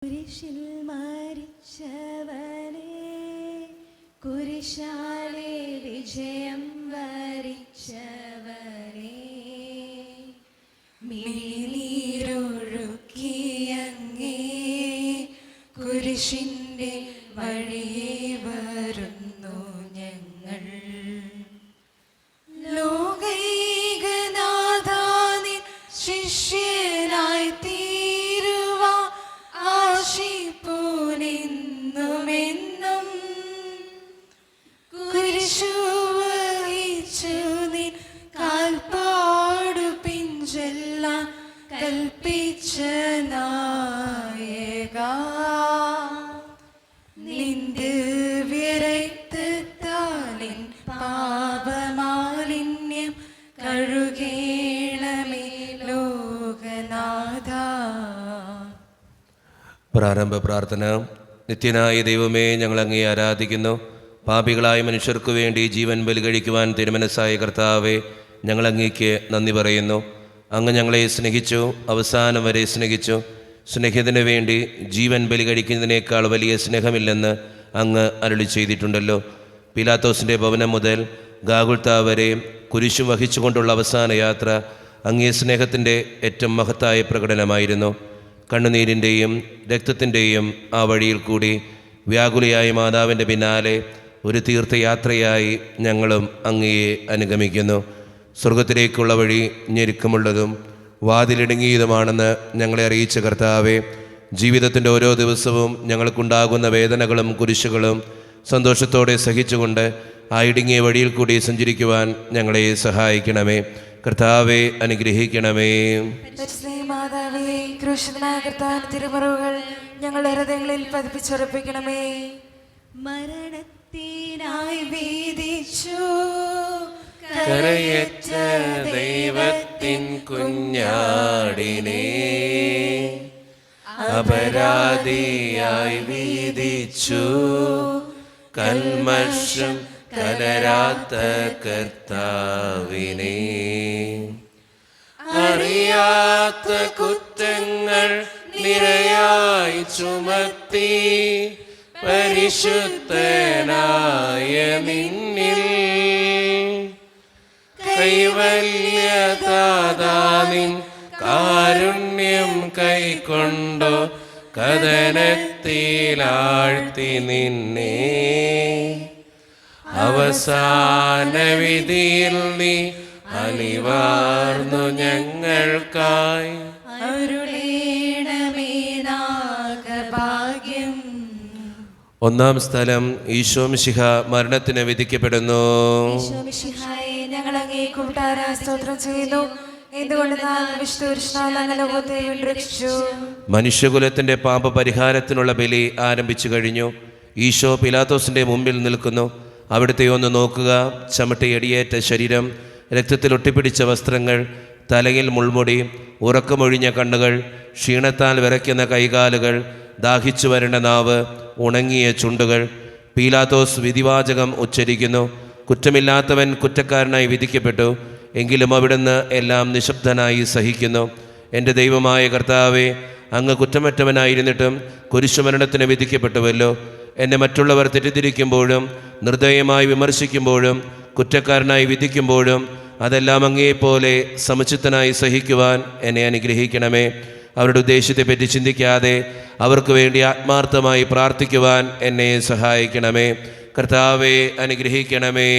കുരിശിൽ മരിച്ചവനെ, കുരിശാലെ വിജയം വരിച്ചവനെ, മിഴിനീരൊഴുക്കിയങ്ങേ കുരിശിൻ്റെ വഴിയെ വരുന്നു ഞങ്ങൾ. ലോകൈകനാഥാനിൻ ശിഷ്യനായി തീരുവാ ആശിപ്പൂനെന്നുമെന്നും, കുരിശു വഹിച്ചു നിൻ കാൽപ്പാടു പിഞ്ചെല്ലാം കൽപ്പിച്ച നായകാ, നിന്റെ വിരക്തത്താലിൻ പാപമാലിന്യം കഴുകേണമേ ലോകനാഥാ. പ്രാരംഭ പ്രാർത്ഥന. നിത്യനായ ദൈവമേ, ഞങ്ങൾ അങ്ങയെ ആരാധിക്കുന്നു. പാപികളായ മനുഷ്യർക്കു വേണ്ടി ജീവൻ ബലി കഴിക്കുവാൻ തിരുമനസ്സായ കർത്താവേ, ഞങ്ങൾ അങ്ങേക്ക് നന്ദി പറയുന്നു. അങ്ങ് ഞങ്ങളെ സ്നേഹിച്ചു, അവസാനം വരെ സ്നേഹിച്ചു. സ്നേഹിതന് വേണ്ടി ജീവൻ ബലി കഴിക്കുന്നതിനേക്കാൾ വലിയ സ്നേഹമില്ലെന്ന് അങ്ങ് അരുളി ചെയ്തിട്ടുണ്ടല്ലോ. പീലാത്തോസിൻ്റെ ഭവനം മുതൽ ഗാഗുൽത്താ വരെ കുരിശു വഹിച്ചുകൊണ്ടുള്ള അവസാന യാത്ര അങ്ങേ സ്നേഹത്തിൻ്റെ ഏറ്റവും മഹത്തായ പ്രകടനമായിരുന്നു. കണ്ണുനീരിൻ്റെയും രക്തത്തിൻ്റെയും ആ വഴിയിൽ കൂടി വ്യാകുലയായ മാതാവിൻ്റെ പിന്നാലെ ഒരു തീർത്ഥയാത്രയായി ഞങ്ങളും അങ്ങയെ അനുഗമിക്കുന്നു. സ്വർഗത്തിലേക്കുള്ള വഴി ഞെരുക്കമുള്ളതും വാതിലിടുങ്ങിയതുമാണെന്ന് ഞങ്ങളെ അറിയിച്ച കർത്താവേ, ജീവിതത്തിൻ്റെ ഓരോ ദിവസവും ഞങ്ങൾക്കുണ്ടാകുന്ന വേദനകളും കുരിശുകളും സന്തോഷത്തോടെ സഹിച്ചുകൊണ്ട് ആ ഇടുങ്ങിയ വഴിയിൽ കൂടി സഞ്ചരിക്കുവാൻ ഞങ്ങളെ സഹായിക്കണമേ. കർത്താവെ അനുഗ്രഹിക്കണമേ. തിരുമറുകൾ ഞങ്ങളുടെ ഹൃദയങ്ങളിൽ പതിപ്പിച്ചുറപ്പിക്കണമേ. മരണത്തിനായി വീതിച്ചു കരയറ്റ ദൈവത്തിൻ കുഞ്ഞാടിനെ, അപരാധിയായി വീതിച്ചു കൽമഷം കലരാത്ത കർത്താവിനെ, അറിയാത്ത കുറ്റങ്ങൾ നിരയായി ചുമത്തി പരിശുദ്ധനായ നിന്നിൽ കൈവല്യദാതാനിൻ കാരുണ്യം കൈക്കൊണ്ടോ കഥനത്തിലാഴ്ത്തി നിന്നെ, അവസാന വിധിയിൽ നീ അലിവാർന്നു ഞങ്ങൾക്കായി അരുളേണമേ നാഗഭാഗ്യം. ഒന്നാം സ്ഥലം. ഈശോ മിശിഹ മരണത്തിന് വിധിക്കപ്പെടുന്നു. ഞങ്ങൾ അങ്ങേ കൂട്ടാരാ സ്തോത്രം ചെയ്യുന്നു. മനുഷ്യകുലത്തിന്റെ പാപപരിഹാരത്തിനുള്ള ബലി ആരംഭിച്ചു കഴിഞ്ഞു. ഈശോ പിലാത്തോസിന്റെ മുമ്പിൽ നിൽക്കുന്നു. അവിടുത്തെ ഒന്ന് നോക്കുക. ചമട്ടയടിയേറ്റ ശരീരം, രക്തത്തിൽ ഒട്ടിപ്പിടിച്ച വസ്ത്രങ്ങൾ, തലയിൽ മുൾമുടി, ഉറക്കമൊഴിഞ്ഞ കണ്ണുകൾ, ക്ഷീണത്താൽ വിറയ്ക്കുന്ന കൈകാലുകൾ, ദാഹിച്ചു വരേണ്ട നാവ്, ഉണങ്ങിയ ചുണ്ടുകൾ. പീലാത്തോസ് വിധിവാചകം ഉച്ചരിക്കുന്നു. കുറ്റമില്ലാത്തവൻ കുറ്റക്കാരനായി വിധിക്കപ്പെട്ടു. എങ്കിലും അവിടുന്ന് എല്ലാം നിശബ്ദനായി സഹിക്കുന്നു. എൻ്റെ ദൈവമായ കർത്താവേ, അങ്ങ് കുറ്റമറ്റവനായിരുന്നിട്ടും കുരിശുമരണത്തിന് വിധിക്കപ്പെട്ടുവല്ലോ. എന്നെ മറ്റുള്ളവർ തെറ്റിദ്ധരിക്കുമ്പോഴും നിർദ്ദയമായി വിമർശിക്കുമ്പോഴും കുറ്റക്കാരനായി വിധിക്കുമ്പോഴും അതെല്ലാം അങ്ങേപ്പോലെ സമുചിതനായി സഹിക്കുവാൻ എന്നെ അനുഗ്രഹിക്കണമേ. അവരുടെ ഉദ്ദേശത്തെപ്പറ്റി ചിന്തിക്കാതെ അവർക്ക് വേണ്ടി ആത്മാർത്ഥമായി പ്രാർത്ഥിക്കുവാൻ എന്നെ സഹായിക്കണമേ. കർത്താവെ അനുഗ്രഹിക്കണമേ.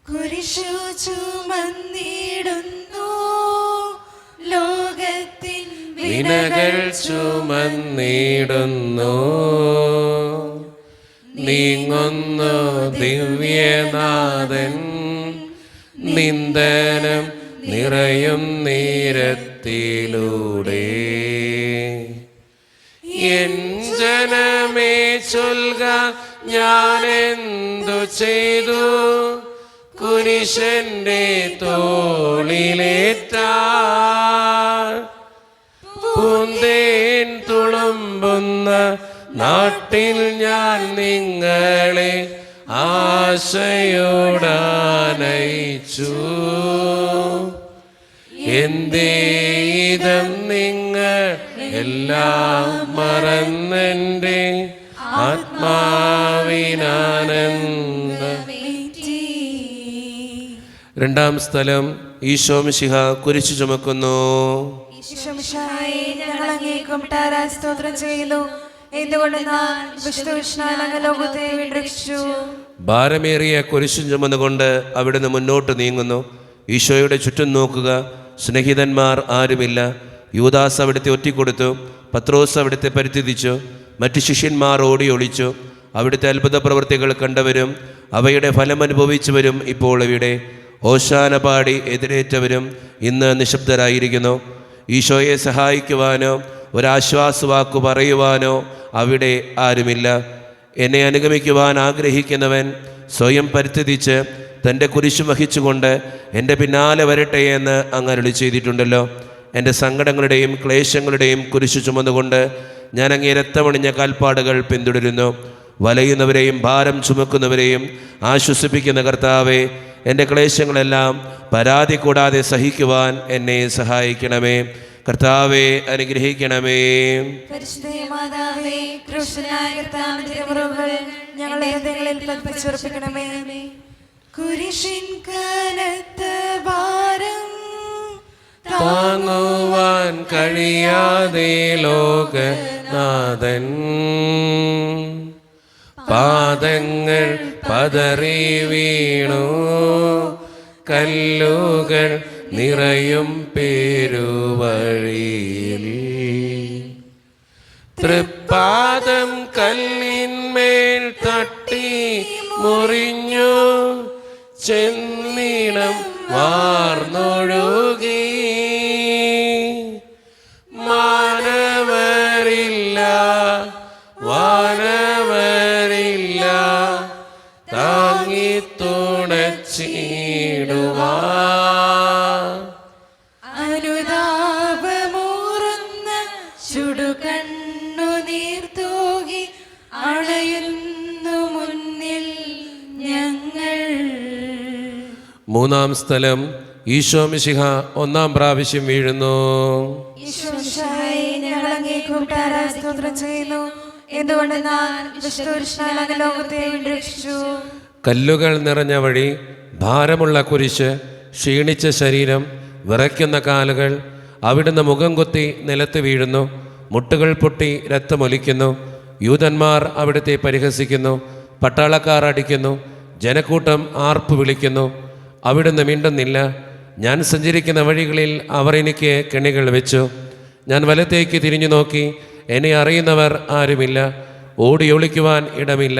കുരിശു ചുമന്നിടുന്നു ലോകത്തിൻ വിനകൾ ചുമന്നിടുന്നു, നീങ്ങുന്നു ദിവ്യനാഥൻ, നിന്ദനം നിറയും നീരത്തിലൂടെ. എൻ ജനമേ ചൊൽക, ഞാനെന്തു ചെയ്തു കുരിശന്റെ തോളിലേറ്റ, പൂന്തേൻ തുളുമ്പുന്ന നാട്ടിൽ ഞാൻ നിങ്ങളെ ആശയോടാനയിച്ചു. എന്തേതം നിങ്ങൾ എല്ലാം മറന്നെൻ്റെ ആത്മാവിനാനന്ദ. രണ്ടാം സ്ഥലം, ഈശോ മിശിഹ കുരിശു ചുമക്കുന്നു. ഈശോമിശിഹായെ, ഞങ്ങൾ അങ്ങേ കുമ്പിട്ടാരാ സ്തോത്രം ചെയ്യുന്നു. എന്തുകൊണ്ടെന്നാൽ വിശുദ്ധ അങ്ങ് ലോകത്തെ വീണ്ടെടുത്തു. ഭാരമേറിയ കുരിശും ചുമന്നുകൊണ്ട് അവിടുന്ന് മുന്നോട്ട് നീങ്ങുന്നു. ഈശോയുടെ ചുറ്റും നോക്കുക, സ്നേഹിതന്മാർ ആരുമില്ല. യൂദാസ് അവിടുത്തെ ഒറ്റിക്കൊടുത്തു, പത്രോസ് അവിടുത്തെ പരിത്യജിച്ചു, മറ്റു ശിഷ്യന്മാർ ഓടി ഒളിച്ചു. അവിടുത്തെ അത്ഭുത പ്രവൃത്തികൾ കണ്ടവരും അവയുടെ ഫലം അനുഭവിച്ചവരും ഇപ്പോൾ ഇവിടെ. ഓശാന പാടി എതിരേറ്റവരും ഇന്ന് നിശബ്ദരായിരിക്കുന്നു. ഈശോയെ സഹായിക്കുവാനോ ഒരാശ്വാസവാക്കു പറയുവാനോ അവിടെ ആരുമില്ല. എന്നെ അനുഗമിക്കുവാൻ ആഗ്രഹിക്കുന്നവൻ സ്വയം പരിത്യജിച്ച് തൻ്റെ കുരിശു വഹിച്ചുകൊണ്ട് എൻ്റെ പിന്നാലെ വരട്ടെ എന്ന് അങ്ങ് അരുളി ചെയ്തിട്ടുണ്ടല്ലോ. എൻ്റെ സങ്കടങ്ങളുടെയും ക്ലേശങ്ങളുടെയും കുരിശു ചുമന്നുകൊണ്ട് ഞാൻ അങ്ങേ രക്തമണിഞ്ഞ കാൽപ്പാടുകൾ പിന്തുടരുന്നു. വലയുന്നവരെയും ഭാരം ചുമക്കുന്നവരെയും ആശ്വസിപ്പിക്കുന്ന കർത്താവേ, എൻ്റെ ക്ലേശങ്ങളെല്ലാം പരാതി കൂടാതെ സഹിക്കുവാൻ എന്നെ സഹായിക്കണമേ. കർത്താവേ, അനുഗ്രഹിക്കണമേ. പരിശുദ്ധമാതാവേ, ക്രൂശനായ കർത്താവിന്റെ തിരുമുറിവുകൾ ഞങ്ങളുടെ ഹൃദയങ്ങളിൽ പതിപ്പിച്ചുറപ്പിക്കണമേ. കുരിശിൻ കനത്ത ഭാരം താങ്ങുവാൻ കഴിയാതെ ലോകനാഥൻ പാദങ്ങൾ പതറി വീണു. കല്ലുകൾ നിറയും പെരുവഴിയിൽ തൃപ്പാദം കല്ലിന്മേൽ തട്ടി മുറിഞ്ഞു. ചെന്നീണം വാർന്നൊഴുകി. മാനവരില്ല വാനവരില്ല താങ്ങി തുണച്ചിടുവാ. അനുതാപമൂറുന്ന ചുടുകണ്ണു നീർത്തൂകി അണയുന്നു മുന്നിൽ ഞങ്ങൾ. മൂന്നാം സ്ഥലം, ഈശോ മിശിഹ ഒന്നാം പ്രാവശ്യം വീഴുന്നു. ഈശോമിശിഹായെ, ഞങ്ങൾ അങ്ങേ കുമ്പിട്ടാരാ സ്തോത്രം ചെയ്യുന്നു. എന്തുകൊണ്ടെന്നാൽ വിശുദ്ധ അങ്ങ് ലോകത്തെ വീണ്ടെടുത്തു. കല്ലുകൾ നിറഞ്ഞ വഴി, ഭാരമുള്ള കുരിശ്, ക്ഷീണിച്ച ശരീരം, വിറയ്ക്കുന്ന കാലുകൾ. അവിടുന്ന് മുഖം കുത്തി നിലത്ത് വീഴുന്നു. മുട്ടുകൾ പൊട്ടി രക്തമൊലിക്കുന്നു. യൂതന്മാർ അവിടുത്തെ പരിഹസിക്കുന്നു. പട്ടാളക്കാർ അടിക്കുന്നു. ജനക്കൂട്ടം ആർപ്പ് വിളിക്കുന്നു. അവിടുന്ന് മിണ്ടുന്നില്ല. ഞാൻ സഞ്ചരിക്കുന്ന വഴികളിൽ അവർ എനിക്ക് കെണികൾ വെച്ചു. ഞാൻ വലത്തേക്ക് തിരിഞ്ഞു നോക്കി, എന്നെ അറിയുന്നവർ ആരുമില്ല. ഓടി ഒളിക്കുവാൻ ഇടമില്ല.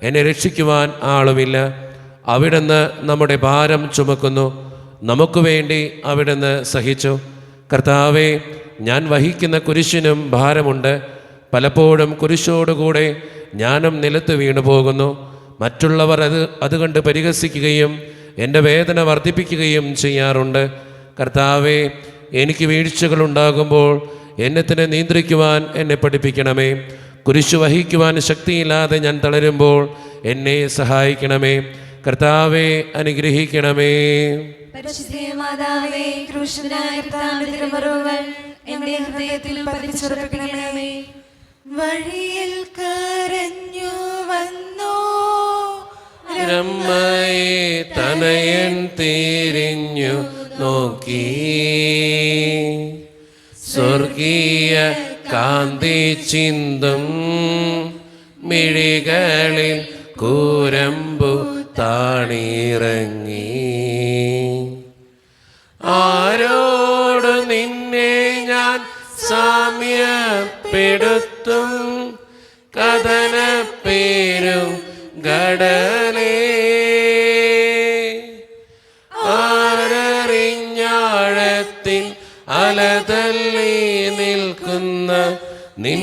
എന്നെ രക്ഷിക്കുവാൻ ആളുമില്ല. അവിടുന്ന് നമ്മുടെ ഭാരം ചുമക്കുന്നു. നമുക്ക് വേണ്ടി അവിടുന്ന് സഹിച്ചു. കർത്താവേ, ഞാൻ വഹിക്കുന്ന കുരിശിനും ഭാരമുണ്ട്. പലപ്പോഴും കുരിശോടുകൂടെ ഞാനും നിലത്ത് വീണു പോകുന്നു. മറ്റുള്ളവർ അതുകണ്ട് പരിഹസിക്കുകയും എൻ്റെ വേദന വർദ്ധിപ്പിക്കുകയും ചെയ്യാറുണ്ട്. കർത്താവേ, എനിക്ക് വീഴ്ചകളുണ്ടാകുമ്പോൾ എന്നെ തന്നെ നിയന്ത്രിക്കുവാൻ എന്നെ പഠിപ്പിക്കണമേ. കുരിശു വഹിക്കുവാൻ ശക്തിയില്ലാതെ ഞാൻ തളരുമ്പോൾ എന്നെ സഹായിക്കണമേ. കർത്താവേ, അനുഗ്രഹിക്കണമേ. പരിശുദ്ധമാതാവേ, ക്രൂശനായ കർത്താവിന്റെ തിരുമുറിവുകൾ എന്റെ ഹൃദയത്തിൽ പതിപ്പിച്ചുറപ്പിക്കണമേ. വഴിയിൽ കരഞ്ഞു വന്നോ അമ്മയെ തനയൻ തിരിഞ്ഞു നോക്കി. സ്വർഗീയ കാന്തി ചിന്തും മിഴികളിൽ കൂരമ്പു താണിറങ്ങി. ആരോട് നിന്നെ ഞാൻ സാമ്യപ്പെടുത്തും? കഥനപ്പേരും കടലേ, ആരറിഞ്ഞാഴത്തിൽ അലതല്ലി നിൽക്കുന്ന നിൻ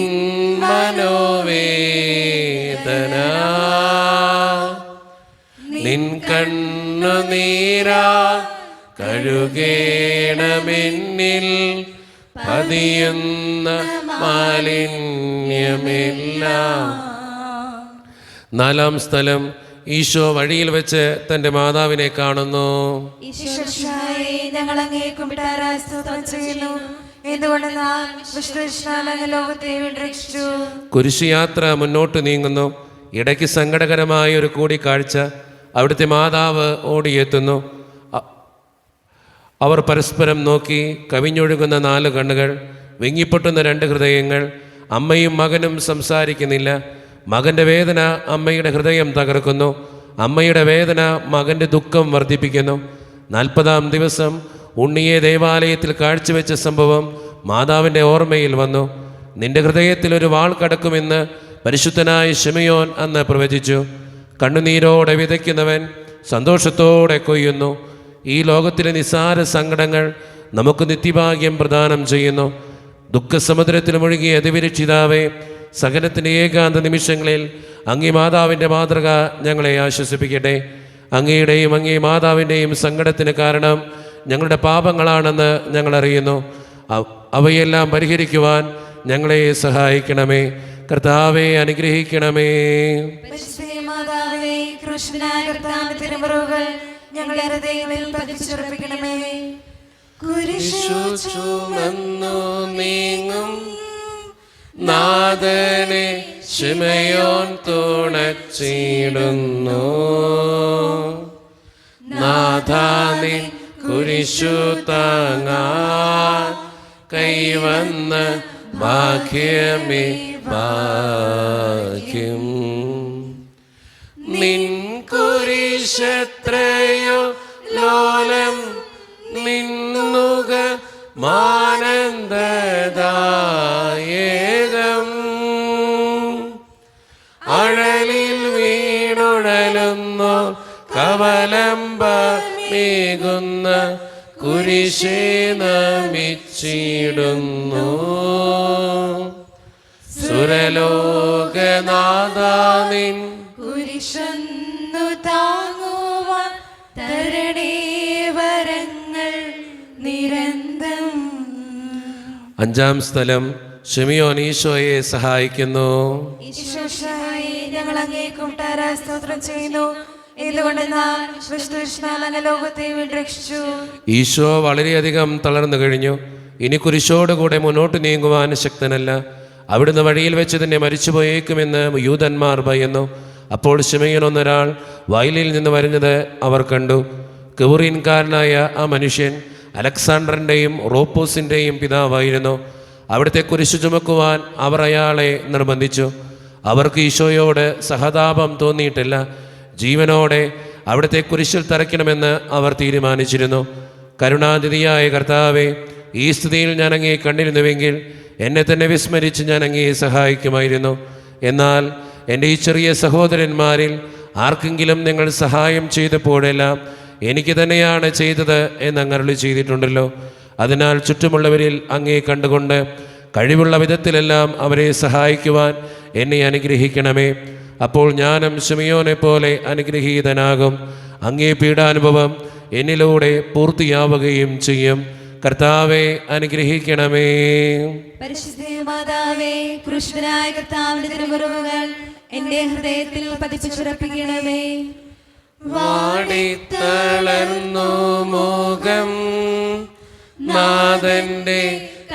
മനോവേദന. നിൻ കണ്ണുനീരാ കഴുകേണമെന്നിൽ പതിയുന്ന മാലിന്യമില്ല. നാലാം സ്ഥലം, ഈശോ വഴിയിൽ വെച്ച് തൻ്റെ മാതാവിനെ കാണുന്നു. ഈശോയെ ഞങ്ങൾ അങ്ങേ കുമ്പിട്ടാരായ സ്തോത്രം ചെയ്യുന്നു. എന്തുകൊണ്ടെന്നാൽ വിഷ്ണുവിഷ്ണാൽ അങ്ങ് ലോകത്തെ രക്ഷിച്ചു. കുരിശുയാത്ര മുന്നോട്ട് നീങ്ങുന്നു. ഇടയ്ക്ക് സങ്കടകരമായ ഒരു കൂടിക്കാഴ്ച. അവിടുത്തെ മാതാവ് ഓടിയെത്തുന്നു. അവർ പരസ്പരം നോക്കി. കവിഞ്ഞൊഴുകുന്ന 4 കണ്ണുകൾ, വിങ്ങിപ്പൊട്ടുന്ന 2 ഹൃദയങ്ങൾ. അമ്മയും മകനും സംസാരിക്കുന്നില്ല. മകൻ്റെ വേദന അമ്മയുടെ ഹൃദയം തകർക്കുന്നു. അമ്മയുടെ വേദന മകൻ്റെ ദുഃഖം വർദ്ധിപ്പിക്കുന്നു. 40-ാം ദിവസം ഉണ്ണിയെ ദേവാലയത്തിൽ കാഴ്ചവെച്ച സംഭവം മാതാവിൻ്റെ ഓർമ്മയിൽ വന്നു. നിന്റെ ഹൃദയത്തിൽ ഒരു വാൾ കടക്കുമെന്ന് പരിശുദ്ധനായ ശിമയോൻ അന്ന് പ്രവചിച്ചു. കണ്ണുനീരോടെ വിതയ്ക്കുന്നവൻ സന്തോഷത്തോടെ കൊയ്യുന്നു. ഈ ലോകത്തിലെ നിസ്സാര സങ്കടങ്ങൾ നമുക്ക് നിത്യഭാഗ്യം പ്രദാനം ചെയ്യുന്നു. ദുഃഖസമുദ്രത്തിൽ മുഴുകിയ അതിവിരക്ഷിതാവേ, സഹനത്തിൻ്റെ ഏകാന്ത നിമിഷങ്ങളിൽ അങ്ങേ മാതാവിൻ്റെ മാതൃക ഞങ്ങളെ ആശ്വസിപ്പിക്കട്ടെ. അങ്ങയുടെയും അങ്ങേ മാതാവിൻ്റെയും സങ്കടത്തിന് കാരണം ഞങ്ങളുടെ പാപങ്ങളാണെന്ന് ഞങ്ങളറിയുന്നു. അവയെല്ലാം പരിഹരിക്കുവാൻ ഞങ്ങളെ സഹായിക്കണമേ. കർത്താവെ അനുഗ്രഹിക്കണമേ. മാതാവേ, കൃഷ്ണനായ കർത്താവിന്റെ തിരുമുറിവുകൾ ഞങ്ങളുടെ ഹൃദയങ്ങളിൽ പതിച്ചുറപ്പിക്കണമേ. കുരിശു ചുമന്നു നീങ്ങും നാഥനെ ശിമയോൻ തുണച്ചിടുന്നു. നാഥാനെ കുരിശു താങ്ങാൻ കൈവന്ന ഭാഗ്യമേ ഭാഗ്യം. നിൻ കുരിശത്രയോ ലോലം നിന്നുക മാനന്ദദായകം. അഴലിൽ വീണുഴലുന്നു കവലംബമേകുന്ന കുരിശേ നമിച്ചിടുന്നു. സുരലോകനാഥാനിൻ കുരിശന്നു താങ്ങുവാൻ തരണേ വരങ്ങൾ നിരന്തം. 5-ാം സ്ഥലം ശിമയോൻ ഈശോയെ സഹായിക്കുന്നു. ഈശോയെ ഞങ്ങൾ അങ്ങേ കുമ്പിട്ടാരായ സ്തോത്രം ചെയ്യുന്നു. എന്തുകൊണ്ടെന്നാൽ വിഷ്ണുവിഷ്ണാൽ അങ്ങ് ലോകത്തെ രക്ഷിച്ചു. ഈശോ വളരെയധികം തളർന്നു കഴിഞ്ഞു. ഇനി കുരിശോടുകൂടെ മുന്നോട്ട് നീങ്ങുവാൻ ശക്തനല്ല. അവിടുന്ന് വഴിയിൽ വെച്ച് തന്നെ മരിച്ചുപോയേക്കുമെന്ന് യൂതന്മാർ ഭയന്നു. അപ്പോൾ ശിമയോൻ എന്നൊരാൾ വയലിൽ നിന്ന് വരുന്നത് അവർ കണ്ടു. കെവുറീൻകാരനായ ആ മനുഷ്യൻ അലക്സാണ്ടറിൻ്റെയും റോപ്പോസിൻ്റെയും പിതാവായിരുന്നു. അവിടുത്തെ കുരിശു ചുമക്കുവാൻ അവർ അയാളെ നിർബന്ധിച്ചു. അവർക്ക് ഈശോയോട് സഹതാപം തോന്നിയിട്ടില്ല. ജീവനോടെ അവിടുത്തെ കുരിശിൽ തറയ്ക്കണമെന്ന് അവർ തീരുമാനിച്ചിരുന്നു. കരുണാനിധിയായ കർത്താവെ, ഈ സ്ഥിതിയിൽ ഞാൻ അങ്ങയെ കണ്ടിരുന്നുവെങ്കിൽ എന്നെ തന്നെ വിസ്മരിച്ച് ഞാൻ അങ്ങയെ സഹായിക്കുമായിരുന്നു. എന്നാൽ എൻ്റെ ഈ ചെറിയ സഹോദരന്മാരിൽ ആർക്കെങ്കിലും നിങ്ങൾ സഹായം ചെയ്തപ്പോഴെല്ലാം എനിക്ക് തന്നെയാണ് ചെയ്തത് എന്നങ്ങ് അരുളി ചെയ്തിട്ടുണ്ടല്ലോ. അതിനാൽ ചുറ്റുമുള്ളവരിൽ അങ്ങയെ കണ്ടുകൊണ്ട് കഴിവുള്ള വിധത്തിലെല്ലാം അവരെ സഹായിക്കുവാൻ എന്നെ അനുഗ്രഹിക്കണമേ. അപ്പോൾ ഞാനും ശിമയോനെ പോലെ അനുഗ്രഹീതനാകും. അങ്ങേ പീഡാനുഭവം എന്നിലൂടെ പൂർത്തിയാവുകയും ചെയ്യും. കർത്താവെ അനുഗ്രഹിക്കണമേ. പരിശുദ്ധ മാതാവേ, കൃഷ്ണനായ കർത്താവിന്റെ തിരുമുറിവുകൾ എന്റെ ഹൃദയത്തിൽ പതിച്ചുറപ്പിക്കണമേ. വാടിത്തളർന്നു മുഖം നാഥന്റെ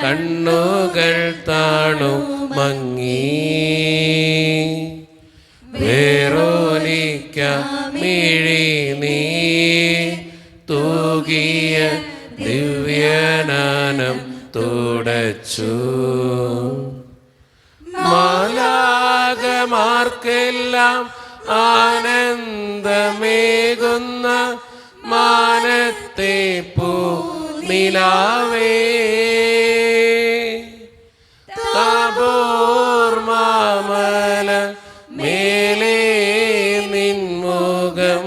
കണ്ണുകൾ താണു മങ്ങി. വേറോനിക്ക മിഴി നീ തൂകിയ ദിവ്യനാനം തുടച്ചു. മാലാകമാർക്കെല്ലാം ആനന്ദമേകുന്ന മാനത്തെ പൂനിലാവേ, താബോർ മാമല മേലേ നിൻമുഖം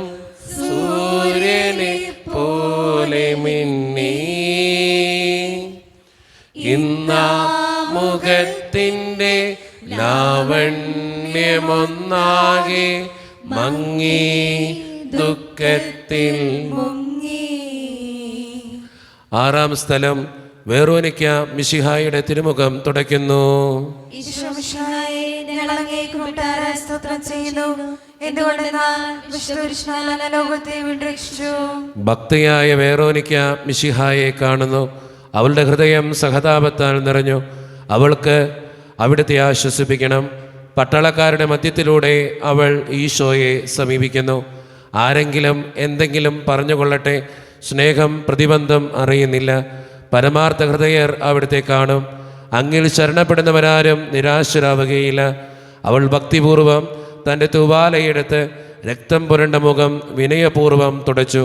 സൂര്യനെ പോലെ മിന്നി. ഇന്നാ മുഖത്തിൻ്റെ ലാവണ്യമൊന്നാകെ മങ്ങി ദുഃഖത്തിൽ മുങ്ങി. 6-ാം സ്ഥലം വെറോനിക്ക മിശിഹായുടെ തിരുമുഖം തുടയ്ക്കുന്നു. ഈശോമിശിഹായേ, ഞങ്ങൾ അങ്ങേ കൂട്ടാരായ സ്തോത്രം ചെയ്യുന്നു. എന്തുകൊണ്ടെന്നാൽ വിശുദ്ധ ലോകത്തെ വീണ്ടെടുത്തു. ഭക്തിയായ വേറോനിക്ക മിശിഹായെ കാണുന്നു. അവളുടെ ഹൃദയം സഹതാപത്താൽ നിറഞ്ഞു. അവൾക്ക് അവിടുത്തെ ആശ്വസിപ്പിക്കണം. പട്ടാളക്കാരുടെ മധ്യത്തിലൂടെ അവൾ ഈശോയെ സമീപിക്കുന്നു. ആരെങ്കിലും എന്തെങ്കിലും പറഞ്ഞുകൊള്ളട്ടെ, സ്നേഹം പ്രതിബന്ധം അറിയുന്നില്ല. പരമാർത്ഥ ഹൃദയർ അവിടുത്തെ കാണും. അങ്ങിൽ ശരണപ്പെടുന്നവരാരും നിരാശരാവുകയില്ല. അവൾ ഭക്തിപൂർവം തൻ്റെ തൂവാലയെടുത്ത് രക്തം പുരണ്ട മുഖം വിനയപൂർവം തുടച്ചു.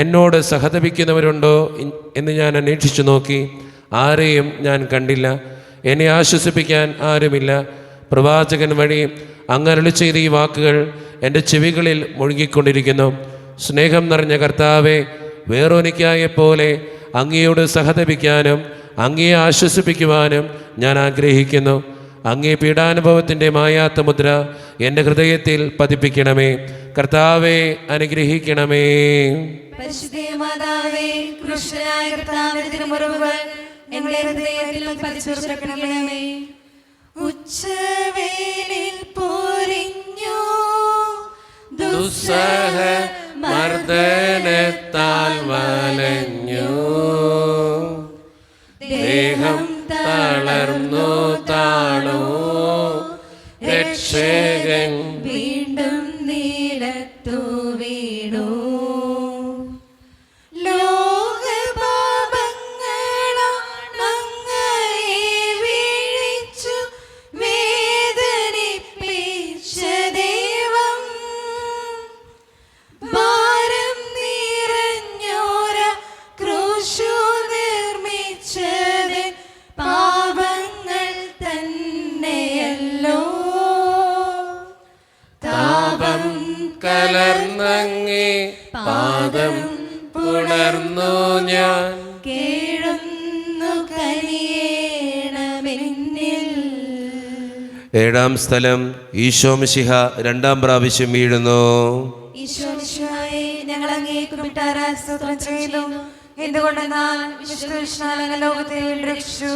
എന്നോട് സഹതപിക്കുന്നവരുണ്ടോ എന്ന് ഞാൻ അന്വേഷിച്ചു നോക്കി. ആരെയും ഞാൻ കണ്ടില്ല. എന്നെ ആശ്വസിപ്പിക്കാൻ ആരുമില്ല. പ്രവാചകൻ വഴി അങ്ങ് അരുളി ചെയ്ത ഈ വാക്കുകൾ എൻ്റെ ചെവികളിൽ മുഴുകിക്കൊണ്ടിരിക്കുന്നു. സ്നേഹം നിറഞ്ഞ കർത്താവെ, വേറോനിക്കായെപ്പോലെ അങ്ങയോട് സഹതപിക്കാനും അങ്ങയെ ആശ്വസിപ്പിക്കുവാനും ഞാൻ ആഗ്രഹിക്കുന്നു. അങ്ങേ പീഡാനുഭവത്തിൻ്റെ മായാത്ത മുദ്ര എൻ്റെ ഹൃദയത്തിൽ പതിപ്പിക്കണമേ. കർത്താവെ, അനുഗ്രഹിക്കണമേ. പരിശുദ്ധ മാതാവേ, കൃഷ്ണനായ കർത്താവിന്റെ തിരുമുറിവുകൾ എന്റെ ഹൃദയത്തിൽ പതിച്ചുറക്കണമേ. ഉച്ചവേളിൽ പൊരിഞ്ഞു ദുസ്സഹ മർദ്ദനത്താൽ വലഞ്ഞു. ദേഹം തളർന്നു താണു. രക്ഷകൻ വീണ്ടും നീലത്തു വീണു. കലർന്നങ്ങേ പാദം പുണർന്നു ഞാൻ. കേഴുന്നു കനിയേണമെന്നിൽ. ഏഴാം സ്ഥലം ഈശോ മിശിഹ രണ്ടാം പ്രാവശ്യം വീഴുന്നു. ഈശോ മിശിഹായെ, ഞങ്ങൾ അങ്ങേ കുമ്പിട്ടാരായ സ്തോത്രം ചെയ്യുന്നു. എന്തുകൊണ്ടെന്നാൽ വിശുദ്ധ ലോകത്തെ വീണ്ടെടുത്തു.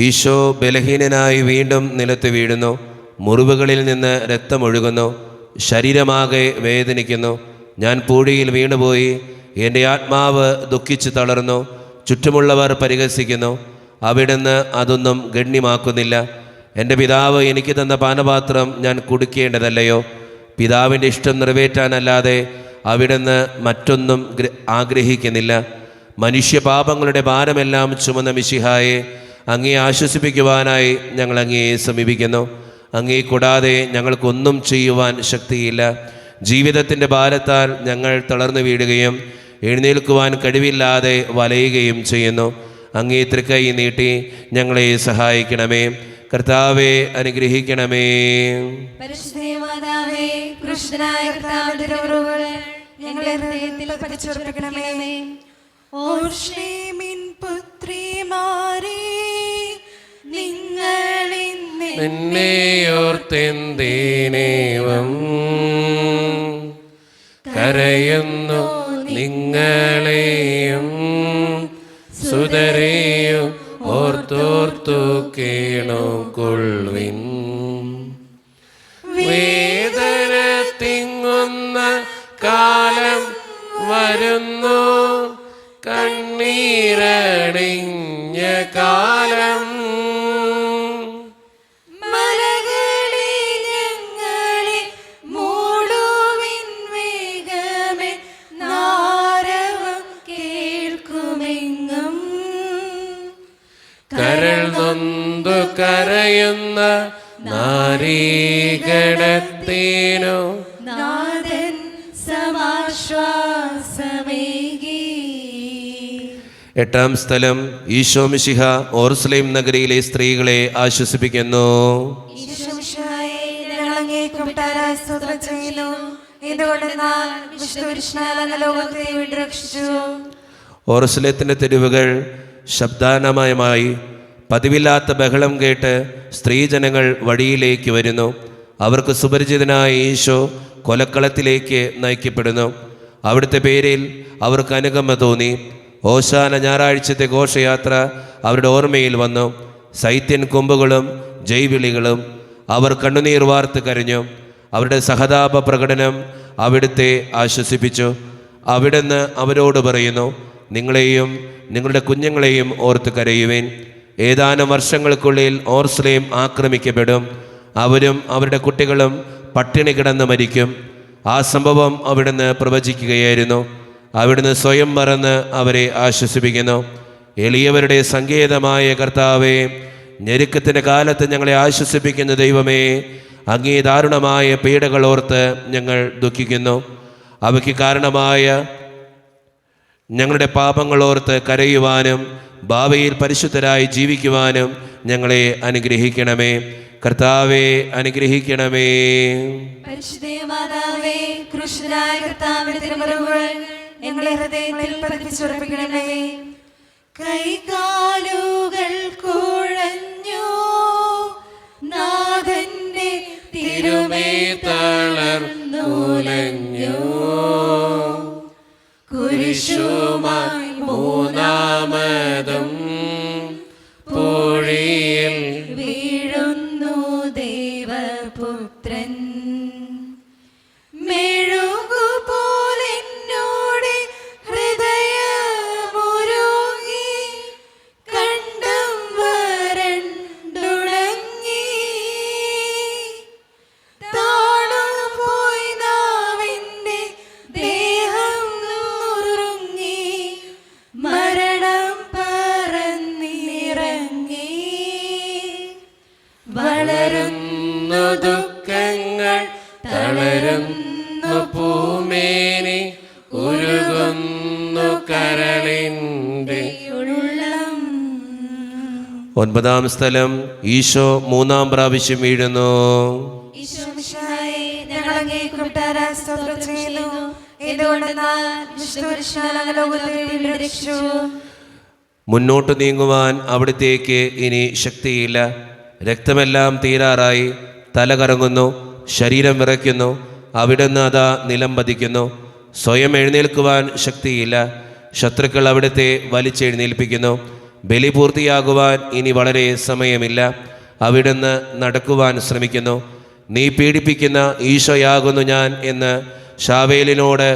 ഈശോ ബലഹീനനായി വീണ്ടും നിലത്ത് വീഴുന്നു. മുറിവുകളിൽ നിന്ന് രക്തമൊഴുകുന്നു. ശരീരമാകെ വേദനിക്കുന്നു. ഞാൻ പൂഴിയിൽ വീണുപോയി. എൻ്റെ ആത്മാവ് ദുഃഖിച്ച് തളർന്നു. ചുറ്റുമുള്ളവർ പരിഹസിക്കുന്നു. അവിടുന്ന് അതൊന്നും ഗണ്യമാക്കുന്നില്ല. എൻ്റെ പിതാവ് എനിക്ക് തന്ന പാനപാത്രം ഞാൻ കുടിക്കേണ്ടതല്ലയോ? പിതാവിൻ്റെ ഇഷ്ടം നിറവേറ്റാനല്ലാതെ അവിടുന്ന് മറ്റൊന്നും ആഗ്രഹിക്കുന്നില്ല. മനുഷ്യപാപങ്ങളുടെ ഭാരമെല്ലാം ചുമന്ന മിശിഹായെ, അങ്ങയെ ആശ്വസിപ്പിക്കുവാനായി ഞങ്ങൾ അങ്ങയെ സമീപിക്കുന്നു. അങ്ങേ കൂടാതെ ഞങ്ങൾക്കൊന്നും ചെയ്യുവാൻ ശക്തിയില്ല. ജീവിതത്തിൻ്റെ ഭാരത്താൽ ഞങ്ങൾ തളർന്നു വീഴുകയും എഴുന്നേൽക്കുവാൻ കഴിവില്ലാതെ വലയുകയും ചെയ്യുന്നു. അങ്ങേ തൃക്കൈ നീട്ടി ഞങ്ങളെ സഹായിക്കണമേ. കർത്താവെ, അനുഗ്രഹിക്കണമേ. പരിശുദ്ധ മാതാവേ, കൃഷ്ണനായ കർത്താവിന്റെ തിരുമുറിവുകൾ ഞങ്ങളുടെ ഹൃദയത്തിൽ പതിച്ചുറപ്പിക്കണമേ. ഓർശ്ലേമിൻ പുത്രിമാരേ, നിന്നെയോർത്തെന്തേനേവം കരയുന്നു നിങ്ങളെയും സുതരെയും ഓർത്തോർത്തു കേണുകൊള്ളുവിൻ. വേദന തിങ്ങുന്ന കാലം വരുന്നു, കണ്ണീരണിഞ്ഞ കാലം. കരൾ നൊന്തു കരയുന്ന നാരീഗണത്തിനു നാഥൻ സമാശ്വാസമേകി. എട്ടാം സ്ഥലം ഈശോ മിശിഹ ഓർസ്ലേം നഗരിയിലെ സ്ത്രീകളെ ആശ്വസിപ്പിക്കുന്നു. ഈശോ മിശിഹായെ, ഞങ്ങൾ അങ്ങേ കുമ്പിട്ടാരായ സ്തോത്രം ചെയ്യുന്നു. എന്തുകൊണ്ടെന്നാൽ വിശുദ്ധ ലോകത്തെ വീണ്ടെടുത്തു. ഓർസ്ലേത്തിൻ്റെ തെരുവുകൾ ശബ്ദാനമയമായി. പതിവില്ലാത്ത ബഹളം കേട്ട് സ്ത്രീജനങ്ങൾ വഴിയിലേക്ക് വരുന്നു. അവർക്ക് സുപരിചിതനായ ഈശോ കൊലക്കളത്തിലേക്ക് നയിക്കപ്പെടുന്നു. അവിടുത്തെ പേരിൽ അവർക്ക് അനുകമ്പ തോന്നി. ഓശാന ഞായറാഴ്ചത്തെ ഘോഷയാത്ര അവരുടെ ഓർമ്മയിൽ വന്നു. സൈത്യൻ കൊമ്പുകളും ജൈവിളികളും അവർ കണ്ണുനീർ വാർത്ത് കരഞ്ഞു. അവരുടെ സഹതാപ പ്രകടനം അവിടുത്തെ ആശ്വസിപ്പിച്ചു. അവിടുന്ന് അവരോട് പറയുന്നു, നിങ്ങളെയും നിങ്ങളുടെ കുഞ്ഞുങ്ങളെയും ഓർത്ത് കരയുവേൻ. ഏതാനും വർഷങ്ങൾക്കുള്ളിൽ ഓർസ്ലേം ആക്രമിക്കപ്പെടും. അവരും അവരുടെ കുട്ടികളും പട്ടിണി കിടന്ന് മരിക്കും. ആ സംഭവം അവിടുന്ന് പ്രവചിക്കുകയായിരുന്നു. അവിടുന്ന് സ്വയം മറന്ന് അവരെ ആശ്വസിപ്പിക്കുന്നു. എളിയവരുടെ സങ്കേതമായ കർത്താവേ, ഞെരുക്കത്തിൻ്റെ കാലത്ത് ഞങ്ങളെ ആശ്വസിപ്പിക്കുന്ന ദൈവമേ, അങ്ങേ ദാരുണമായ പീഡകൾ ഓർത്ത് ഞങ്ങൾ ദുഃഖിക്കുന്നു. അവയ്ക്ക് കാരണമായ ഞങ്ങളുടെ പാപങ്ങളോർത്ത് കരയുവാനും ഭാവിയിൽ പരിശുദ്ധരായി ജീവിക്കുവാനും ഞങ്ങളെ അനുഗ്രഹിക്കണമേ. കർത്താവെ അനുഗ്രഹിക്കണമേ. പരിശുദ്ധ മാതാവേ, കൃഷ്ണനായ കർത്താവിന്റെ തിരുമുറിവുകൾ ഞങ്ങളെ ഹൃദയങ്ങളിൽ പതിപ്പിച്ചുറപ്പിക്കണമേ. കൈകാലുകൾ കുഴഞ്ഞു നാഥന്റെ തിരുമേ തളർന്നുലഞ്ഞു. കുരിശുമായി മൂന്നാമതും പൂഴിയിൽ വീഴുന്നു ദൈവപുത്രൻ. മെഴുകുപോലെന്നോട് ഹൃദയമുരുകി കണ്ടം വരണ്ടുണങ്ങി. താണുപോയി നാവിന്റെ ദേഹം നുറുങ്ങി. മരണം പറന്നിറങ്ങി. വളരുന്നു ദുഃഖങ്ങൾ, തളരുന്നു പൂമേനി, ഉരുകുന്നു കരളിൻ്റെ ഉള്ളം. 9-ാം സ്ഥലം, ഈശോ 3-ാം പ്രാവശ്യം വീഴുന്നു. ഈശോ മിശിഹായേ, ഞങ്ങൾ അങ്ങേക്ക് കൂട്ടാരായി സ്തോത്രം ചെയ്യുന്നു. എന്തുകൊണ്ടെന്നാൽ വിശുദ്ധപുരുഷനാൽ അങ്ങ് ലോകത്തെ വീണ്ടും രക്ഷിച്ചു. മുന്നോട്ട് നീങ്ങുവാൻ അവിടത്തേക്ക് ഇനി ശക്തിയില്ല. രക്തമെല്ലാം തീരാറായി. തല കറങ്ങുന്നു, ശരീരം വിറയ്ക്കുന്നു. അവിടുന്ന് അതാ നിലം പതിക്കുന്നു. സ്വയം എഴുന്നേൽക്കുവാൻ ശക്തിയില്ല. ശത്രുക്കൾ അവിടുത്തെ വലിച്ചെഴുന്നേൽപ്പിക്കുന്നു. ബലി പൂർത്തിയാകുവാൻ ഇനി വളരെ സമയമില്ല. അവിടുന്ന് നടക്കുവാൻ ശ്രമിക്കുന്നു. നീ പീഡിപ്പിക്കുന്ന ഈശോയാകുന്നു ഞാൻ എന്ന് ശാവേലിനോട്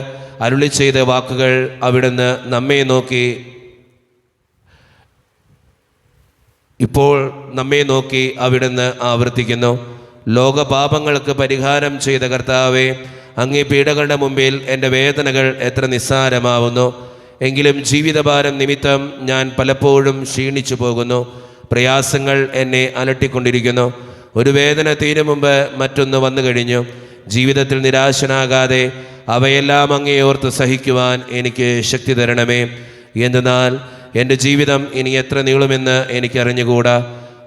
അരുളി ചെയ്ത വാക്കുകൾ അവിടുന്ന് നമ്മെ നോക്കി അവിടുന്ന് ആവർത്തിക്കുന്നു. ലോകപാപങ്ങൾക്ക് പരിഹാരം ചെയ്ത കർത്താവേ, അങ്ങേ പീഡകളുടെ മുമ്പിൽ എൻ്റെ വേദനകൾ എത്ര നിസ്സാരമാവുന്നു. എങ്കിലും ജീവിതഭാരം നിമിത്തം ഞാൻ പലപ്പോഴും ക്ഷീണിച്ചു പോകുന്നു. പ്രയാസങ്ങൾ എന്നെ അലട്ടിക്കൊണ്ടിരിക്കുന്നു. ഒരു വേദന തീരും മുമ്പ് മറ്റൊന്ന് വന്നു കഴിഞ്ഞു. ജീവിതത്തിൽ നിരാശനാകാതെ അവയെല്ലാം അങ്ങേ ഓർത്ത് സഹിക്കുവാൻ എനിക്ക് ശക്തി തരണമേ. എന്തെന്നാൽ എൻ്റെ ജീവിതം ഇനി എത്ര നീളുമെന്ന് എനിക്കറിഞ്ഞുകൂടാ.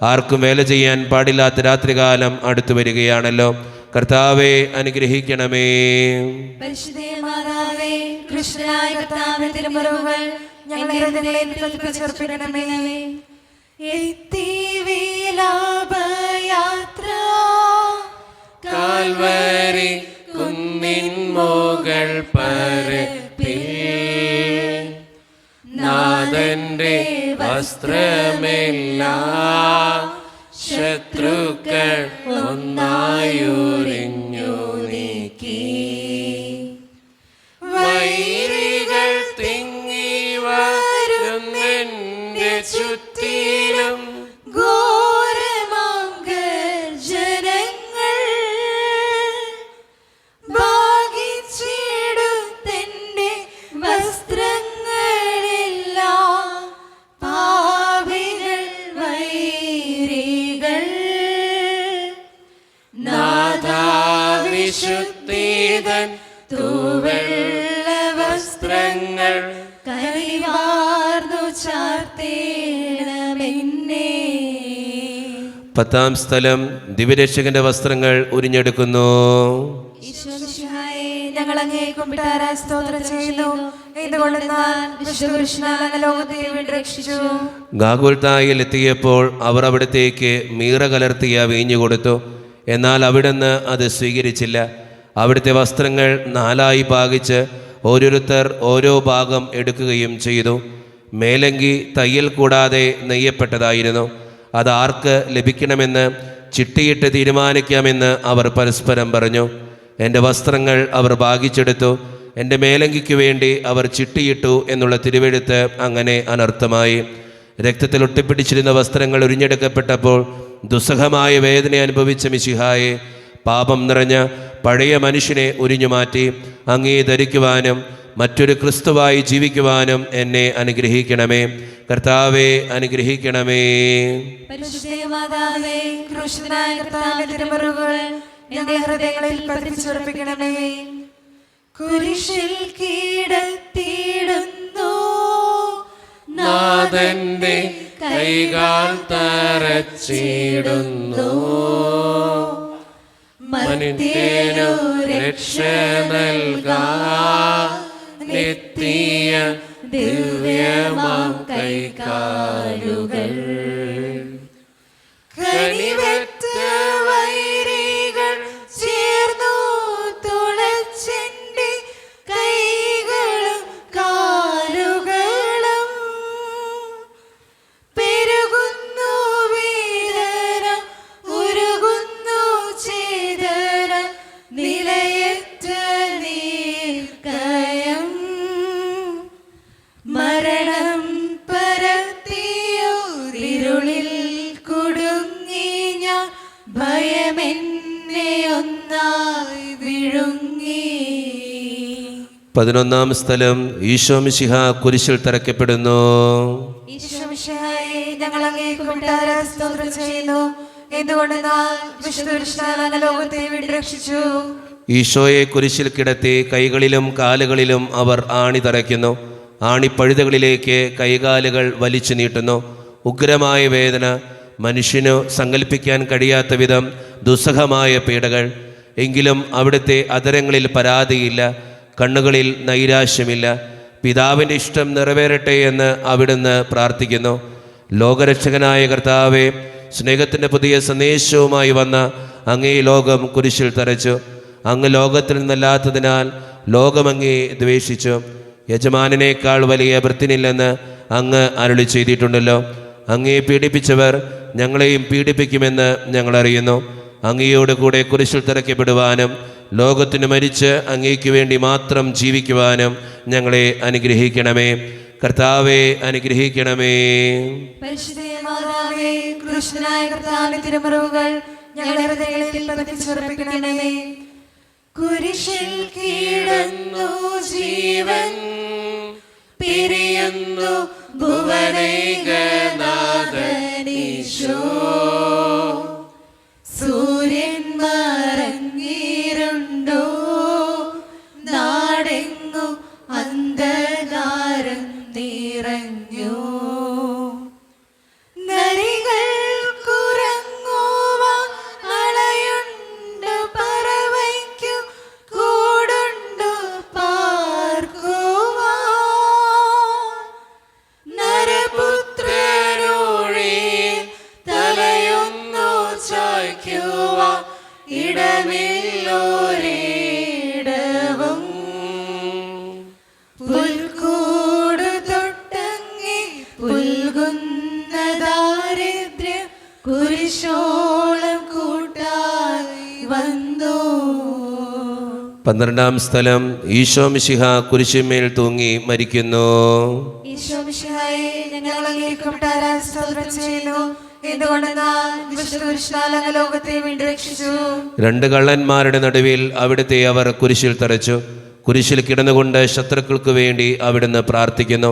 ആർക്കും വേല ചെയ്യാൻ പാടില്ലാത്ത രാത്രികാലം അടുത്തു വരികയാണല്ലോ. കർത്താവെ അനുഗ്രഹിക്കണമേ. പരിശുദ്ധ മാതാവേ, കൃഷ്ണനായ കർത്താവിന്റെ തിരുമുറിവുകൾ ഞങ്ങളുടെ ഹൃദയങ്ങളിൽ പതിപ്പിച്ചുറപ്പിക്കണമേ. എത്തി വിലാപയാത്ര കാൽവരി കുന്നിൻ മുകൾ പരപ്പിൽ നാഥന്റെ വസ്ത്രമെല്ലാം ശത്രുക്കൾ ഒന്നായുരിഞ്ഞു നീക്കി. വൈരികൾ തിങ്ങി വരുന്നെന്റെ ചുറ്റിലും ഘോരമാംഗർജനങ്ങൾ ഭാഗിച്ചെടുത്തെന്റെ വസ്ത്രങ്ങളെല്ലാം പാപികൾ വൈരികൾ. നാഥാവിശുദ്ധീതൻ തൂവെള്ള വസ്ത്രങ്ങൾ കൈവാർന്നു ചാർത്തേണമെന്നേ. 10-ാം സ്ഥലം, ദിവ്യരക്ഷകന്റെ വസ്ത്രങ്ങൾ ഉരിഞ്ഞെടുക്കുന്നു. ഈശോ മിശിഹായേ, ഞങ്ങൾ അങ്ങേ കുമ്പിട്ടാരായി സ്തോത്രം ചെയ്യുന്നു. എന്തുകൊണ്ടെന്നാൽ വിശുദ്ധപുരുഷനാൽ അങ്ങ് ലോകത്തെ വീണ്ടും രക്ഷിച്ചു. ഗാഗുൽത്തായിൽ എത്തിയപ്പോൾ അവർ അവിടത്തേക്ക് മീറ കലർത്തിയ വീഞ്ഞു കൊടുത്തു. എന്നാൽ അവിടുന്ന് അത് സ്വീകരിച്ചില്ല. അവിടുത്തെ വസ്ത്രങ്ങൾ 4ആയി ഭാഗിച്ച് ഓരോരുത്തർ ഓരോ ഭാഗം എടുക്കുകയും ചെയ്തു. മേലങ്കി തയ്യൽ കൂടാതെ നെയ്യപ്പെട്ടതായിരുന്നു. അത് ആർക്ക് ലഭിക്കണമെന്ന് ചിട്ടിയിട്ട് തീരുമാനിക്കാമെന്ന് അവർ പരസ്പരം പറഞ്ഞു. എൻ്റെ വസ്ത്രങ്ങൾ അവർ ഭാഗിച്ചെടുത്തു, എൻ്റെ മേലങ്കിക്ക് വേണ്ടി അവർ ചിട്ടിയിട്ടു എന്നുള്ള തിരുവെഴുത്ത് അങ്ങനെ അനർത്ഥമായി. രക്തത്തിൽ ഒട്ടിപ്പിടിച്ചിരുന്ന വസ്ത്രങ്ങൾ ഉരിഞ്ഞെടുക്കപ്പെട്ടപ്പോൾ ദുസ്സഹമായ വേദന അനുഭവിച്ച മിശിഹായെ, പാപം നിറഞ്ഞ പഴയ മനുഷ്യനെ ഉരിഞ്ഞുമാറ്റി അങ്ങേ ധരിക്കുവാനും മറ്റൊരു ക്രിസ്തുവായി ജീവിക്കുവാനും എന്നെ അനുഗ്രഹിക്കണമേ. കർത്താവെ അനുഗ്രഹിക്കണമേ. പരിശുദ്ധ മാതാവേ, ക്രൂശിതനായ കർത്താവിന്റെ തിരുമുറിവുകൾ ഞങ്ങളുടെ ഹൃദയങ്ങളിൽ പതിപ്പിച്ചുറപ്പിക്കണമേ. കുരിശിൽ കീഴത്തിയിടുന്നു നാഥന്റെ കൈകാൽ തറച്ചിടുന്നു, മനുഷ്യനു രക്ഷ നൽകാനെത്തിയ ദിവ്യമാം കൈകാലുകൾ. കനിവറ്റ വൈരികൾ ചേർന്നു തുളച്ചെന്റെ കൈകളും കാലുകളും. പെരുകുന്നു വേദന, ഉരുകുന്നു ചേതന, നിലയറ്റ നീർക്കയം. മരണം പരത്തിയൊരിരുളിൽ കുടുങ്ങി ഞാൻ, ഭയമെന്നെ ഒന്നായി വിഴുങ്ങി. 11-ാം സ്ഥലം. ഈശോ മിശിഹ കുരിശിൽ തറയ്ക്കപ്പെടുന്നു. ഈശോ മിശിഹായെ, ഞങ്ങൾ അങ്ങേക്ക് കൊട്ടാര സ്തോത്രം ചെയ്യുന്നു. എന്തുകൊണ്ടെന്നാൽ വിശുദ്ധ കുരിശിനാൽ അങ്ങ് ലോകത്തെ വിരക്ഷിച്ചു. ഈശോയെ കുരിശിൽ കിടത്തി കൈകളിലും കാലുകളിലും അവർ ആണി തറയ്ക്കുന്നു. ആണിപ്പഴുതകളിലേക്ക് കൈകാലുകൾ വലിച്ചു നീട്ടുന്നു. ഉഗ്രമായ വേദന, മനുഷ്യനു സങ്കല്പിക്കാൻ കഴിയാത്ത വിധം ദുസ്സഹമായ പീഡകൾ. എങ്കിലും അവിടുത്തെ അധരങ്ങളിൽ പരാതിയില്ല, കണ്ണുകളിൽ നൈരാശ്യമില്ല. പിതാവിൻ്റെ ഇഷ്ടം നിറവേറട്ടെ എന്ന് അവിടുന്ന് പ്രാർത്ഥിക്കുന്നു. ലോകരക്ഷകനായ കർത്താവെ, സ്നേഹത്തിൻ്റെ പുതിയ സന്ദേശവുമായി വന്ന അങ്ങേ ലോകം കുരിശിൽ തറച്ചു. അങ്ങ് ലോകത്തിൽ നിന്നല്ലാത്തതിനാൽ ലോകം അങ്ങേ ദ്വേഷിച്ചു. യജമാനേക്കാൾ വലിയ ഭൃത്യനില്ലെന്ന് അങ്ങ് അരുളി ചെയ്തിട്ടുണ്ടല്ലോ. അങ്ങേ പീഡിപ്പിച്ചവർ ഞങ്ങളെയും പീഡിപ്പിക്കുമെന്ന് ഞങ്ങൾ അറിയുന്നു. അങ്ങയോട് കൂടെ കുരിശിൽ തറയ്ക്കപ്പെടുവാനും ലോകത്തിന് മരിച്ച് അങ്ങേക്ക് വേണ്ടി മാത്രം ജീവിക്കുവാനും ഞങ്ങളെ അനുഗ്രഹിക്കണമേ. കർത്താവെ അനുഗ്രഹിക്കണമേ. പരിശുദ്ധ മാതാവേ, ക്രൂശിതനായ കർത്താവിന്റെ തിരുമുറിവുകൾ ഞങ്ങളുടെ ഹൃദയങ്ങളിൽ പതിപ്പിച്ചുറപ്പിക്കണമേ. കുരിശിൽ കീഴടന്നു ജീവൻ പിരിയുന്നു ഭുവനൈകനാഥനീശോ. സൂര്യൻ മറഞ്ഞിരുണ്ടോ, നാടെങ്ങു അന്ധകാരം നിറഞ്ഞു. നരികൾ കുറങ്ങുവാൻ അളയുണ്ട്, പറവയ്ക്കു കൂടുണ്ടു പാർക്കുവാൻ. നരപുത്രനൊഴിയിൽ തലയൊന്നു ചായ്ക്കുവാൻ ഇടമില്ലോരിടവും. പുൽക്കൂട് തൊട്ടങ്ങി പുൽകുന്ന ദാരിദ്ര്യം കുരിശോളം കൂട്ടായി വന്നു. 12-ാം സ്ഥലം. ഈശോ മിശിഹ കുരിശിന്മേൽ തൂങ്ങി മരിക്കുന്നു. ഈശോ മിശിഹായെ, ഞങ്ങൾ അങ്ങേക്ക് കൊട്ടാര സ്തോത്രം ചെയ്യുന്നു. എന്തുകൊണ്ടെന്നാൽ വിശുദ്ധ കുരിശിനാൽ അങ്ങ് ലോകത്തെ വീണ്ടും രക്ഷിച്ചു. 2 കള്ളന്മാരുടെ നടുവിൽ അവിടുത്തെ അവർ കുരിശിൽ തറച്ചു. കുരിശിൽ കിടന്നുകൊണ്ട് ശത്രുക്കൾക്ക് വേണ്ടി അവിടുന്ന് പ്രാർത്ഥിക്കുന്നു.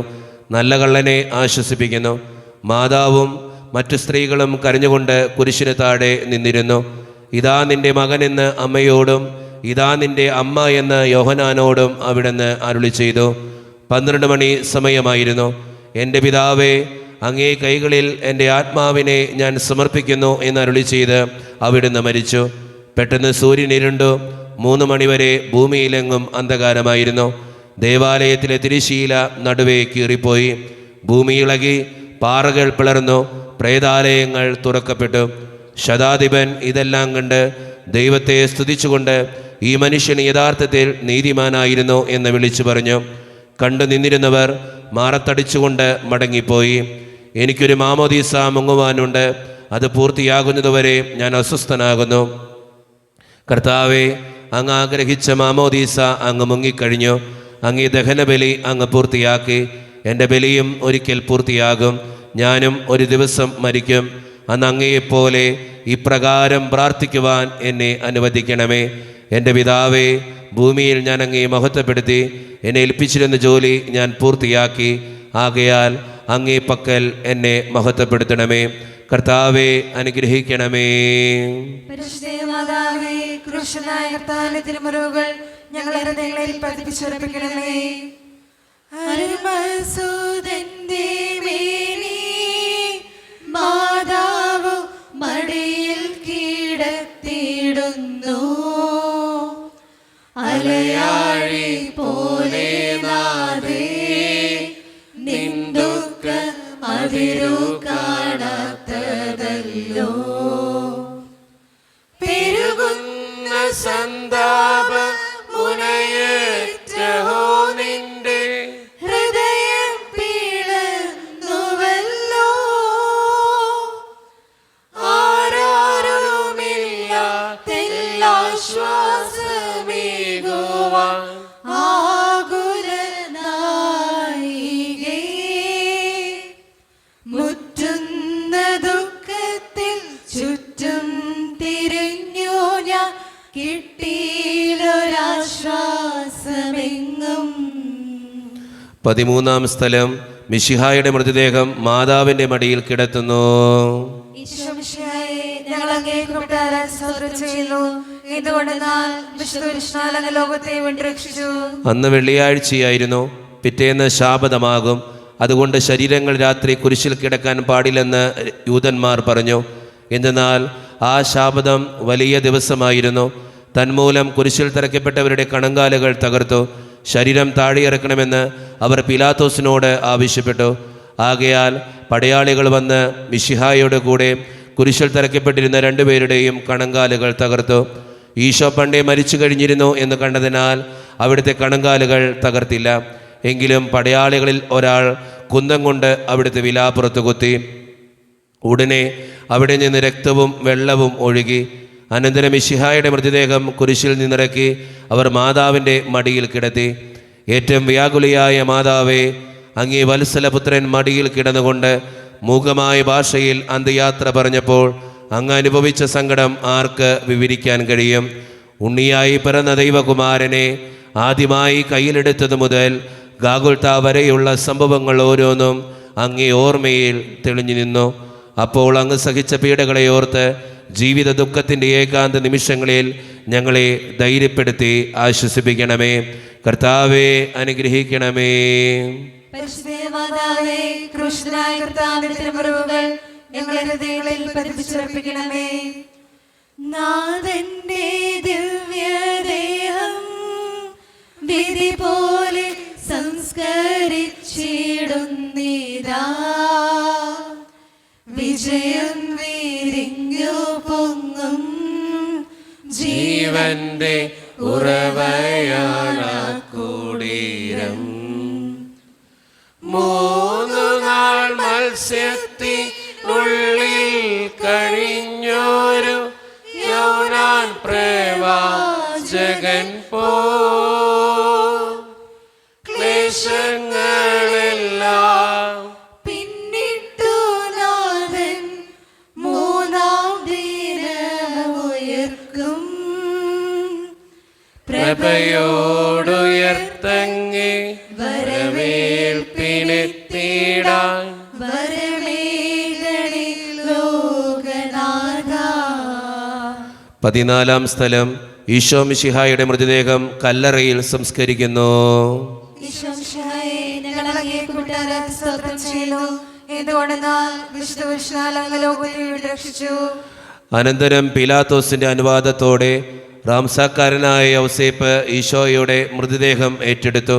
നല്ല കള്ളനെ ആശ്വസിപ്പിക്കുന്നു. മാതാവും മറ്റു സ്ത്രീകളും കരഞ്ഞുകൊണ്ട് കുരിശിന് താഴെ നിന്നിരുന്നു. ഇതാ നിന്റെ മകനെന്ന് അമ്മയോടും ഇതാ നിന്റെ അമ്മ എന്ന് യോഹനാനോടും അവിടുന്ന് അരുളി ചെയ്തു. 12 മണി സമയമായിരുന്നു. എൻ്റെ പിതാവേ, അങ്ങേ കൈകളിൽ എൻ്റെ ആത്മാവിനെ ഞാൻ സമർപ്പിക്കുന്നു എന്ന് അരുളി ചെയ്ത് അവിടുന്ന് മരിച്ചു. പെട്ടെന്ന് സൂര്യൻ ഇരുണ്ടു. 3 മണിവരെ ഭൂമിയിലെങ്ങും അന്ധകാരമായിരുന്നു. ദേവാലയത്തിലെ തിരശ്ശീല നടുവേ കീറിപ്പോയി. ഭൂമി ഇളകി, പാറകൾ പിളർന്നു, പ്രേതാലയങ്ങൾ തുറക്കപ്പെട്ടു. ശതാധിപൻ ഇതെല്ലാം കണ്ട് ദൈവത്തെ സ്തുതിച്ചുകൊണ്ട് ഈ മനുഷ്യൻ യഥാർത്ഥത്തിൽ നീതിമാനായിരുന്നു എന്ന് വിളിച്ചു പറഞ്ഞു. കണ്ടു നിന്നിരുന്നവർ മാറത്തടിച്ചുകൊണ്ട് മടങ്ങിപ്പോയി. എനിക്കൊരു മാമോദീസ മുങ്ങുവാനുണ്ട്. അത് പൂർത്തിയാകുന്നതുവരെ ഞാൻ അസ്വസ്ഥനാകുന്നു. കർത്താവെ, അങ്ങ് ആഗ്രഹിച്ച മാമോദീസ അങ്ങ് മുങ്ങിക്കഴിഞ്ഞു. അങ്ങ് ഈ ദഹനബലി അങ്ങ് പൂർത്തിയാക്കി. എൻ്റെ ബലിയും ഒരിക്കൽ പൂർത്തിയാകും. ഞാനും ഒരു ദിവസം മരിക്കും. അന്ന് അങ്ങയെപ്പോലെ ഇപ്രകാരം പ്രാർത്ഥിക്കുവാൻ എന്നെ അനുവദിക്കണമേ. എൻ്റെ പിതാവേ, ഭൂമിയിൽ ഞാൻ അങ്ങയെ മഹത്വപ്പെടുത്തി. എന്നെ ഏൽപ്പിച്ചിരുന്ന ജോലി ഞാൻ പൂർത്തിയാക്കി. ആകയാൽ അങ്ങേ പക്കൽ എന്നെ മഹത്വപ്പെടുത്തണമേ. കർത്താവെ, അനുഗ്രഹിക്കണമേ. പരിശുദ്ധമാതാവേ, ക്രൂശനായ കർത്താവിന്റെ തിരുമുറിവുകൾ ഞങ്ങളുടെ ഹൃദയങ്ങളിൽ പതിപ്പിച്ചുറപ്പിക്കണമേ. അരുമസൂദന്റെ മേനി മാതാവ് മടിയിൽ കിടത്തിയിടുന്നു. അലയാഴി പോലെ നാദേ നിന്ദുഃഖ അതിരു കാണാത്തതല്ലോ. പെരുകുന്ന സന്താപ മുനയേറ്റഹോ നിന്റെ ഹൃദയം പിളർന്നുവല്ലോ. ആരാരുമില്ലാശ്വാസമേകുവാൻ ആകുലനായികേ. മുറ്റുന്ന ദുഃഖത്തിൽ ചുറ്റും തിരിഞ്ഞു ഞാൻ, കിട്ടിയിലൊരാശ്വാസമെങ്ങും. 13-ാം സ്ഥലം. മിശിഹായുടെ മൃതദേഹം മാതാവിൻ്റെ മടിയിൽ കിടത്തുന്നു. ഞങ്ങൾ അങ്ങേക്കുപെട്ടാൽ സ്തോത്രം ചെയ്യുന്നു. എന്തുകൊണ്ടെന്നാൽ വിശുദ്ധ അങ്ങ് ലോകത്തെ വീണ്ടെടുത്തു. അന്ന് വെള്ളിയാഴ്ചയായിരുന്നു. പിറ്റേന്ന് ശാബതമാകും. അതുകൊണ്ട് ശരീരങ്ങൾ രാത്രി കുരിശിൽ കിടക്കാൻ പാടില്ലെന്ന് യൂതന്മാർ പറഞ്ഞു. എന്തെന്നാൽ ആ ശാബതം വലിയ ദിവസമായിരുന്നു. തന്മൂലം കുരിശിൽ തറയ്ക്കപ്പെട്ടവരുടെ കണങ്കാലുകൾ തകർത്തു. ശരീരം താഴെയിറക്കണമെന്ന് അവർ പീലാത്തോസിനോട് ആവശ്യപ്പെട്ടു. ആകയാൽ പടയാളികൾ വന്ന് മിശിഹായുടെ കൂടെ കുരിശിൽ തറയ്ക്കപ്പെട്ടിരുന്ന രണ്ടുപേരുടെയും കണങ്കാലുകൾ തകർത്തു. ഈശോ പണ്ടേ മരിച്ചു കഴിഞ്ഞിരുന്നു എന്ന് കണ്ടതിനാൽ അവിടുത്തെ കണങ്കാലുകൾ തകർത്തില്ല. എങ്കിലും പടയാളികളിൽ ഒരാൾ കുന്തം കൊണ്ട് അവിടുത്തെ വിലാപ്പുറത്ത് കുത്തി. ഉടനെ അവിടെ നിന്ന് രക്തവും വെള്ളവും ഒഴുകി. അനന്തരം മിശിഹായുടെ മൃതദേഹം കുരിശിൽ നിന്നിറക്കി അവർ മാതാവിൻ്റെ മടിയിൽ കിടത്തി. ഏറ്റവും വ്യാകുലിയായ മാതാവേ, അങ്ങേ വത്സലപുത്രൻ മടിയിൽ കിടന്നുകൊണ്ട് മൂകമായ ഭാഷയിൽ അന്ത്യയാത്ര പറഞ്ഞപ്പോൾ അങ്ങ് അനുഭവിച്ച സങ്കടം ആർക്ക് വിവരിക്കാൻ കഴിയും? ഉണ്ണിയായി പിറന്ന ദൈവകുമാരനെ ആദ്യമായി കയ്യിലെടുത്തത് മുതൽ ഗാഗുൽത്ത വരെയുള്ള സംഭവങ്ങൾ ഓരോന്നും അങ്ങേ ഓർമ്മയിൽ തെളിഞ്ഞു നിന്നു. അപ്പോൾ അങ്ങ് സഹിച്ച പീഡകളെ ഓർത്ത് ജീവിത ദുഃഖത്തിൻ്റെ ഏകാന്ത നിമിഷങ്ങളിൽ ഞങ്ങളെ ധൈര്യപ്പെടുത്തി ആശ്വസിപ്പിക്കണമേ. കർത്താവെ, അനുഗ്രഹിക്കണമേ. പരിശുദ്ധമാതാവേ, ക്രൂശനായ കർത്താവിന്റെ തിരുമുറിവുകൾ ഞങ്ങളുടെ ഹൃദയങ്ങളിൽ പതിപ്പിച്ചുറപ്പിക്കണമേ. നാഥന്റെ ദിവ്യദേഹം വിധി പോലെ സംസ്കരിച്ചിടുന്നിതാ. വിജയം വിരിഞ്ഞു പൊങ്ങും ജീവന്റെ ഉറവയാണ് കുടീരം. 3 നാൾ മത്സ്യത്തിനുള്ളിൽ കഴിഞ്ഞൊരു യോനാൻ പ്രവാചകൻ പോ ക്ലേശങ്ങളെല്ലാം പിന്നിട്ടു നാഥൻ 3-ാം ദിനമുയർക്കും. പ്രഭയോടുയർത്തങ്ങി വരവേൽപ്പിനെത്തിടാൻ വരമേഘണി ലോകനാഥ. 14-ാം സ്ഥലം. ഈശോ മിശിഹായുടെ മൃതദേഹം കല്ലറയിൽ സംസ്കരിക്കുന്നു. ഈശോമിശിഹായെ, ഞങ്ങൾ അങ്ങേക്കുപെട്ടാൽ സ്തോത്രം ചെയ്യുന്നു. എന്തുകൊണ്ടെന്നാൽ വിശുദ്ധ അങ്ങ് ലോകത്തെ വീണ്ടെടുത്തു. അനന്തരം പീലാത്തോസിൻ്റെ അനുവാദത്തോടെ റാംസാക്കാരനായ യൗസേപ്പ് ഈശോയുടെ മൃതദേഹം ഏറ്റെടുത്തു.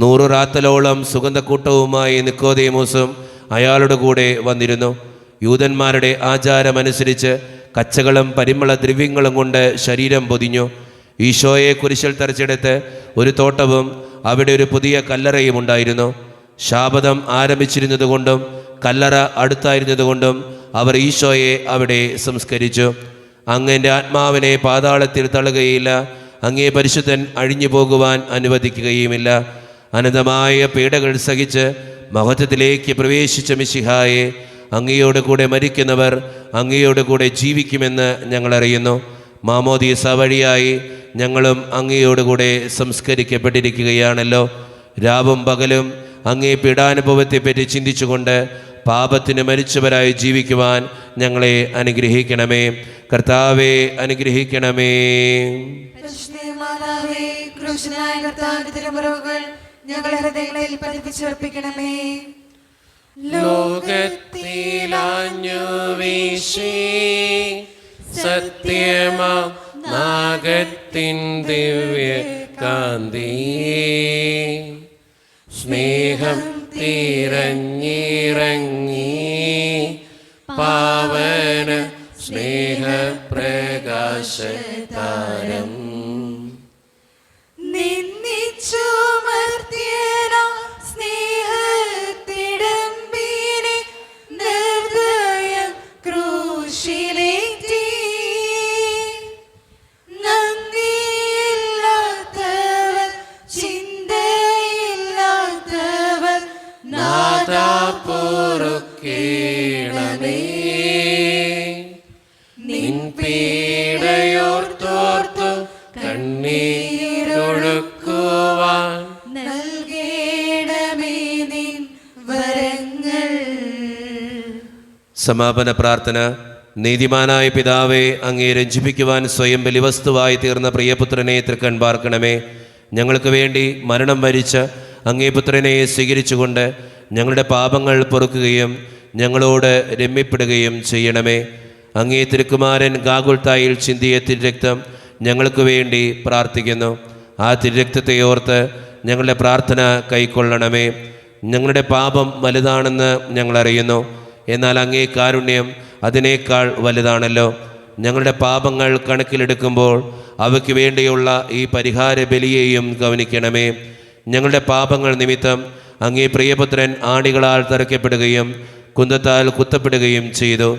100 റാത്തലോളം സുഗന്ധക്കൂട്ടവുമായി നിക്കോദേമോസും അയാളുടെ കൂടെ വന്നിരുന്നു. യൂതന്മാരുടെ ആചാരമനുസരിച്ച് കച്ചകളും പരിമള ദ്രവ്യങ്ങളും കൊണ്ട് ശരീരം പൊതിഞ്ഞു. ഈശോയെ കുരിശിൽ തറച്ചെടുത്ത് ഒരു തോട്ടവും അവിടെ ഒരു പുതിയ കല്ലറയും ഉണ്ടായിരുന്നു. ശാബദം ആരംഭിച്ചിരുന്നതുകൊണ്ടും കല്ലറ അടുത്തായിരുന്നതുകൊണ്ടും അവർ ഈശോയെ അവിടെ സംസ്കരിച്ചു. അങ്ങ് എൻ്റെ ആത്മാവിനെ പാതാളത്തിൽ തള്ളുകയില്ല. അങ്ങേ പരിശുദ്ധൻ അഴിഞ്ഞു പോകുവാൻ അനുവദിക്കുകയുമില്ല. അനന്തമായ പീഡകൾ സഹിച്ച് മഹത്വത്തിലേക്ക് പ്രവേശിച്ച മിശിഹായെ, അങ്ങയോട് കൂടെ മരിക്കുന്നവർ അങ്ങയോട് കൂടെ ജീവിക്കുമെന്ന് ഞങ്ങൾ അറിയുന്നു. മാമോദീസ വഴിയായി ഞങ്ങളും അങ്ങയോടുകൂടെ സംസ്കരിക്കപ്പെട്ടിരിക്കുകയാണല്ലോ. രാവും പകലും അങ്ങേ പീഡാനുഭവത്തെപ്പറ്റി ചിന്തിച്ചുകൊണ്ട് പാപത്തിന് മരിച്ചവരായി ജീവിക്കുവാൻ ഞങ്ങളെ അനുഗ്രഹിക്കണമേ. കർത്താവെ അനുഗ്രഹിക്കണമേ. ക്രൂശനായ കർത്താവിന്റെ തിരുമുറിവുകൾ ഞങ്ങളുടെ ഹൃദയങ്ങളിൽ പതിപ്പിച്ചുറപ്പിക്കണമേ. ലോകത്തിലാഞ്ഞു വീശി സത്യമാം നാഗത്തിൻ ദിവ്യ കാന്തി, സ്നേഹം തിരഞ്ഞിറങ്ങി പാവന സ്നേഹപ്രകാശതാരം, നിൻ പീഡയോർത്തോർത്തു കണ്ണീരൊഴുക്കുവാൻ നൽകേണമേ നിൻ വരങ്ങൾ. സമാപന പ്രാർത്ഥന. നീതിമാനായ പിതാവേ, അങ്ങേ രഞ്ജിപ്പിക്കുവാൻ സ്വയം ബലിവസ്തുവായി തീർന്ന പ്രിയപുത്രനെ തൃക്കൺ പാർക്കണമേ. ഞങ്ങൾക്ക് വേണ്ടി മരണം വരിച്ച അങ്ങേ പുത്രനെ സ്വീകരിച്ചുകൊണ്ട് ഞങ്ങളുടെ പാപങ്ങൾ പൊറുക്കുകയും ഞങ്ങളോട് രമ്യപ്പെടുകയും ചെയ്യണമേ. അങ്ങേ തിരുക്കുമാരൻ ഗാഗുൽത്തായിൽ ചിന്തിയ തിരുരക്തം ഞങ്ങൾക്ക് വേണ്ടി പ്രാർത്ഥിക്കുന്നു. ആ തിരുരക്തത്തെ ഓർത്ത് ഞങ്ങളുടെ പ്രാർത്ഥന കൈക്കൊള്ളണമേ. ഞങ്ങളുടെ പാപം വലുതാണെന്ന് ഞങ്ങളറിയുന്നു. എന്നാൽ അങ്ങേ കാരുണ്യം അതിനേക്കാൾ വലുതാണല്ലോ. ഞങ്ങളുടെ പാപങ്ങൾ കണക്കിലെടുക്കുമ്പോൾ അവയ്ക്ക് വേണ്ടിയുള്ള ഈ പരിഹാര ബലിയെയും ഗവനിക്കണമേ. ഞങ്ങളുടെ പാപങ്ങൾ നിമിത്തം അങ്ങേ പ്രിയപുത്രൻ ആണികളാൽ തറയ്ക്കപ്പെടുകയും കുന്തത്താൽ കുത്തപ്പെടുകയും ചെയ്തു.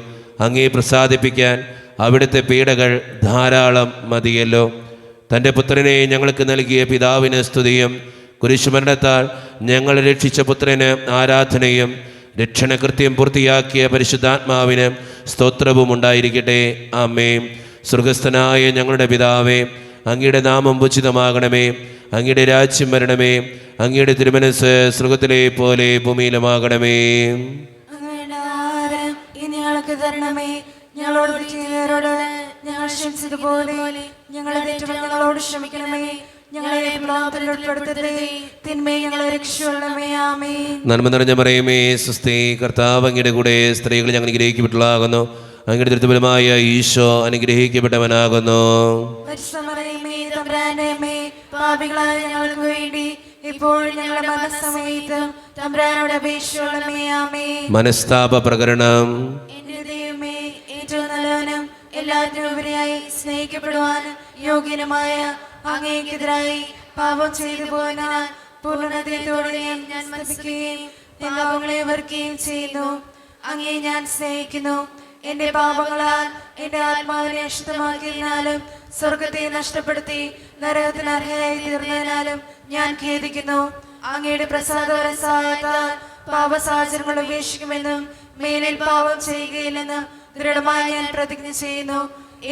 അങ്ങേ പ്രസാദിപ്പിക്കാൻ അവിടുത്തെ പീഡകൾ ധാരാളം മതിയല്ലോ. തൻ്റെ പുത്രനെ ഞങ്ങൾക്ക് നൽകിയ പിതാവിന് സ്തുതിയും കുരിശുമരണത്താൽ ഞങ്ങൾ രക്ഷിച്ച പുത്രന് ആരാധനയും രക്ഷണകൃത്യം പൂർത്തിയാക്കിയ പരിശുദ്ധാത്മാവിന് സ്തോത്രവും ഉണ്ടായിരിക്കട്ടെ. ആമേൻ. സ്വർഗസ്ഥനായ ഞങ്ങളുടെ പിതാവേ, അങ്ങയുടെ നാമം ഉചിതമാകണമേ. അങ്ങയുടെ രാജ്യം വരണമേ. അങ്ങയുടെ തിരുമനസ് സ്വർഗത്തിലെ പോലെ ഭൂമിയിലുമാകണമേ. ഞങ്ങൾക്ക് തരണമേ. ഞങ്ങളോട് ചെയ്യുന്നവരോട് ഞങ്ങൾ ക്ഷമിച്ചതുപോലെ ഞങ്ങളുടെ തെറ്റുകൾ ഞങ്ങളോട് ക്ഷമിക്കണമേ. ഞങ്ങളെ ഉൾപ്പെടുത്തരുതേ, തിന്മയെ ഞങ്ങളെ രക്ഷിക്കണമേ. ആമേൻ. നന്മ നിറഞ്ഞ മറിയമേ, സ്വസ്തി, കർത്താവ് അങ്ങയുടെ കൂടെ സ്ത്രീകൾ ഞങ്ങൾ അനുഗ്രഹിക്കപ്പെട്ടതാകുന്നു. അങ്ങയുടെ ദൃഢഫലമായ ഈശോ അനുഗ്രഹിക്കപ്പെട്ടവനാകുന്നു. പാപികളായ ഞങ്ങൾക്ക് വേണ്ടി ഇപ്പോഴും ഞങ്ങളുടെ മരണസമയത്തും തമ്പുരാനോട് അപേക്ഷിക്കണമേ. ആമേൻ. മനസ്താപ പ്രകരണം. എന്റെ ദൈവമേ, ഏറ്റവും നല്ലവനും എല്ലാത്തിനും ഉപരിയായി സ്നേഹിക്കപ്പെടുവാനും യോഗ്യനുമായ അങ്ങേക്കെതിരായി പാപം ചെയ്തു പോയതിനാൽ പൂർണ്ണതയോടെ ഞാൻ മനസ്സിലാക്കുകയും പാപങ്ങളെ വെറുക്കുകയും ചെയ്യുന്നു. അങ്ങേ ഞാൻ സ്നേഹിക്കുന്നു. എന്റെ പാപങ്ങളാൽ എന്റെ ആത്മാവിനെ അശുദ്ധമാക്കിയതിനാലും സ്വർഗത്തെ നഷ്ടപ്പെടുത്തി നരകത്തിന് അർഹയായി തീർന്നതിനാലും ഞാൻ ഖേദിക്കുന്നു. അങ്ങയുടെ പ്രസാദപര സഹായത്താൽ പാപസാഹചര്യങ്ങൾ ഉപേക്ഷിക്കുമെന്നും മേലിൽ പാപം ചെയ്യുകയില്ലെന്നും ദൃഢമായി ഞാൻ പ്രതിജ്ഞ ചെയ്യുന്നു.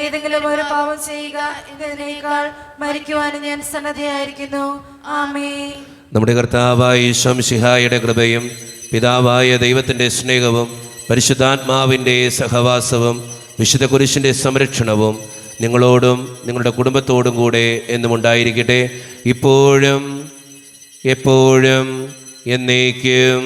ഏതെങ്കിലും ഒരു പാപം ചെയ്യുക എന്നതിനേക്കാൾ മരിക്കുവാനും ഞാൻ സന്നദ്ധയായിരിക്കുന്നു. ആമേൻ. നമ്മുടെ കർത്താവായ ഈശോ മിശിഹായുടെ കൃപയും പിതാവായ ദൈവത്തിൻ്റെ സ്നേഹവും പരിശുദ്ധാത്മാവിൻ്റെ സഹവാസവും വിശുദ്ധ കുരിശിൻ്റെ സംരക്ഷണവും നിങ്ങളോടും നിങ്ങളുടെ കുടുംബത്തോടും കൂടെ എന്നും ഉണ്ടായിരിക്കട്ടെ, ഇപ്പോഴും എപ്പോഴും എന്നേക്കും.